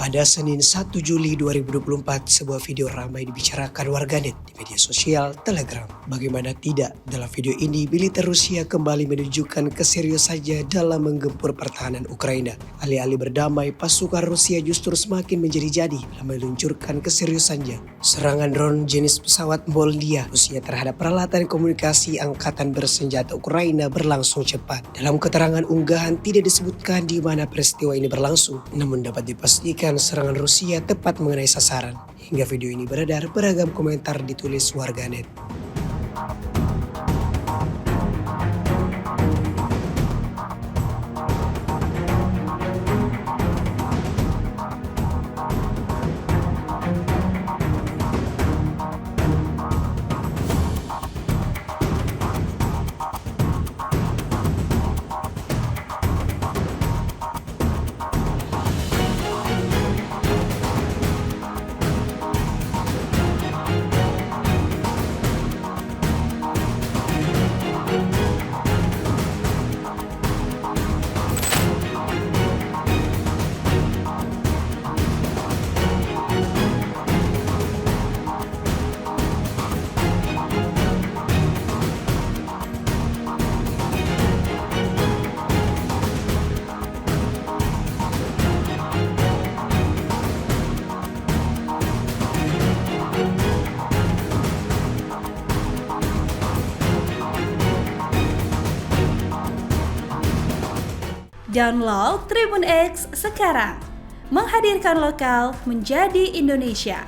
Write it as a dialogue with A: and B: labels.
A: Pada Senin 1 Juli 2024, sebuah video ramai dibicarakan warganet di media sosial Telegram. Bagaimana tidak, dalam video ini militer Rusia kembali menunjukkan keseriusannya dalam menggempur pertahanan Ukraina. Alih-alih berdamai, pasukan Rusia justru semakin menjadi-jadi dalam meluncurkan keseriusannya. Serangan drone jenis pesawat Molniya Rusia terhadap peralatan komunikasi angkatan bersenjata Ukraina berlangsung cepat. Dalam keterangan unggahan tidak disebutkan di mana peristiwa ini berlangsung, namun dapat dipastikan serangan Rusia tepat mengenai sasaran. Hingga video ini beredar, beragam komentar ditulis warganet.
B: Download Tribun X sekarang, menghadirkan lokal menjadi Indonesia.